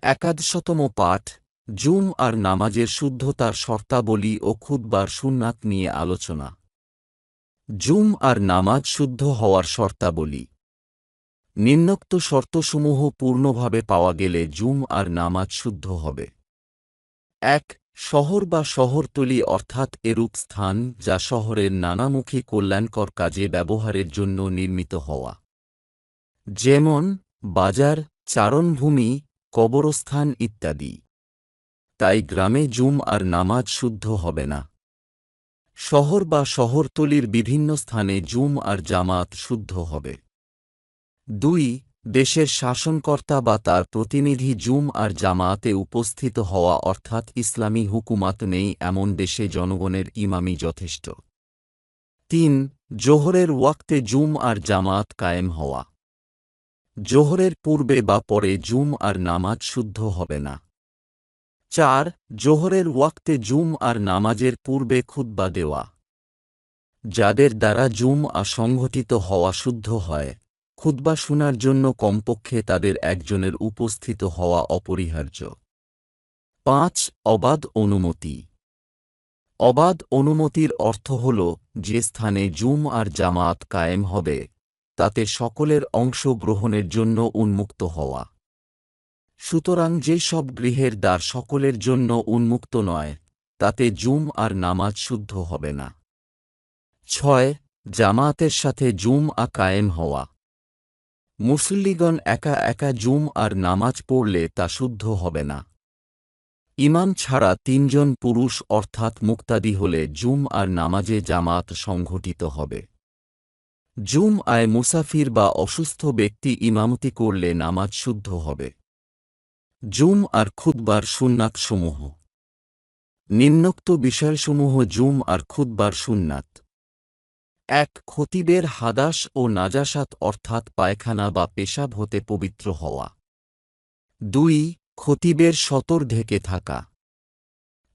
একাদশতম পাঠ জুম আর নামাজের শুদ্ধতার শর্তাবলী ও খুতবার সুন্নাত নিয়ে আলোচনা। জুম আর নামাজ শুদ্ধ হওয়ার শর্তাবলী। নিম্নোক্ত শর্তসমূহ পূর্ণভাবে পাওয়া গেলে জুম আর নামাজ শুদ্ধ হবে। ১. শহর বা শহরতলি অর্থাৎ এরূপ স্থান যা শহরের নানামুখী কল্যাণকর কাজে ব্যবহারের জন্য নির্মিত হওয়া, যেমন বাজার, চারণভূমি, কবরস্থান ইত্যাদি। তাই গ্রামে জুম আর নামাজ শুদ্ধ হবে না। শহর বা শহরতলির বিভিন্ন স্থানে জুম আর জামাত শুদ্ধ হবে। ২. দেশের শাসনকর্তা বা তার প্রতিনিধি জুম আর জামাতে উপস্থিত হওয়া অর্থাৎ ইসলামী হুকুমাত নেই এমন দেশে জনগণের ইমামই যথেষ্ট। ৩. জোহরের ওয়াক্তে জুম আর জামাত কায়েম হওয়া। জোহরের পূর্বে বা পরে জুম আর নামাজ শুদ্ধ হবে না। ৪. জোহরের ওয়াক্তে জুম আর নামাজের পূর্বে খুতবা দেওয়া। যাদের দ্বারা জুম সংঘটিত হওয়া শুদ্ধ হয়, খুতবা শোনার জন্য কমপক্ষে তাদের একজনের উপস্থিত হওয়া অপরিহার্য। ৫. অবাধ অনুমতি। অবাধ অনুমতির অর্থ হল যে স্থানে জুম আর জামাত কায়েম হবে তাতে সকলের অংশ গ্রহণের জন্য উন্মুক্ত হওয়া। সুতরাং যে সব গৃহের দ্বার সকলের জন্য উন্মুক্ত নয় তাতে জুম আর নামাজ শুদ্ধ হবে না। ৬. জামায়াতের সাথে জুম কায়েম হওয়া। মুসল্লিগণ একা একা জুম আর নামাজ পড়লে তা শুদ্ধ হবে না। ইমাম ছাড়া ৩ জন পুরুষ অর্থাৎ মুক্তাদি হলে জুম আর নামাজে জামাত সংঘটিত হবে। জুম মুসাফির বা অসুস্থ ব্যক্তি ইমামতি করলে নামাজ শুদ্ধ হবে। জুম আর খুতবার সুন্নাতসমূহ। নিম্নোক্ত বিষয়সমূহ জুম আর খুতবার সুন্নাত। ১. খতিবের হাদাস ও নাজাসাত অর্থাৎ পায়খানা বা পেশাব হতে পবিত্র হওয়া। ২. খতিবের সতর ঢেকে থাকা।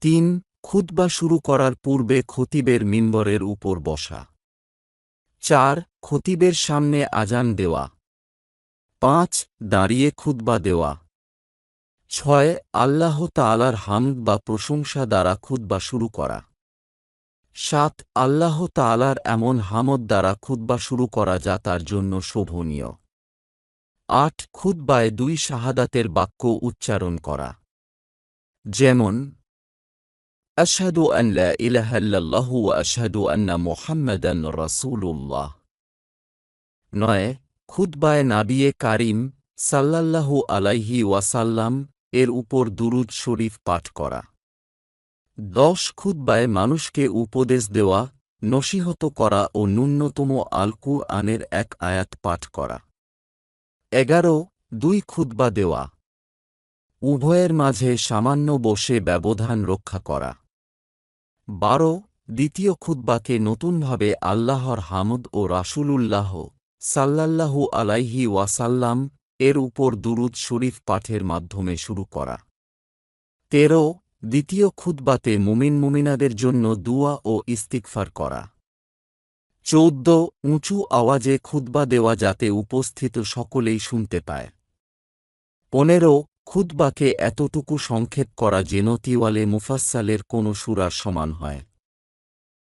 ৩. খুতবা শুরু করার পূর্বে খতিবের মিম্বরের উপর বসা। ৪. খতিবের সামনে আজান দেওয়া। ৫. দাঁড়িয়ে খুতবা দেওয়া। ৬. আল্লাহ তাআলার হামদ বা প্রশংসা দ্বারা খুতবা শুরু করা। ৭. আল্লাহ তাআলার এমন হামদ দ্বারা খুতবা শুরু করা যা তার জন্য শোভনীয়। ৮. খুতবায় ২ শাহাদাতের বাক্য উচ্চারণ করা, যেমন আশহাদু আন লা ইলাহা ইল্লাল্লাহু ওয়া আশহাদু আন্না মুহাম্মাদান রাসূলুল্লাহ। ৯. খুতবায় নাবিয়ে কারীম সাল্লাল্লাহু আলাইহি ওয়াসাল্লাম এর উপর দুরূদ শরীফ পাঠ করা। ১০. খুতবায় মানুষকে উপদেশ দেওয়া, নসিহত করা ও ন্যূনতম আল কুরআনের এক আয়াত পাঠ করা। ১১. ২ খুতবা দেওয়া, উভয়ের মাঝে সামান্য বসে ব্যবধান রক্ষা করা। ১২. দ্বিতীয় খুতবাকে নতুনভাবে আল্লাহর হামদ ও রাসূলুল্লাহ সাল্লাল্লাহু আলাইহি ওয়াসাল্লাম এর উপর দুরূদ শরীফ পাঠের মাধ্যমে শুরু করা। ১৩. দ্বিতীয় খুতবাতে মুমিনাদের জন্য দুআ ও ইস্তিগফার করা। ১৪. উঁচু আওয়াজে খুতবা দেওয়া যাতে উপস্থিত সকলেই শুনতে পায়। ১৫. খুতবাকে এতটুকু সংক্ষেপ করা যেন তিওয়ালে মুফাসসালের কোনো সূরার সমান হয়।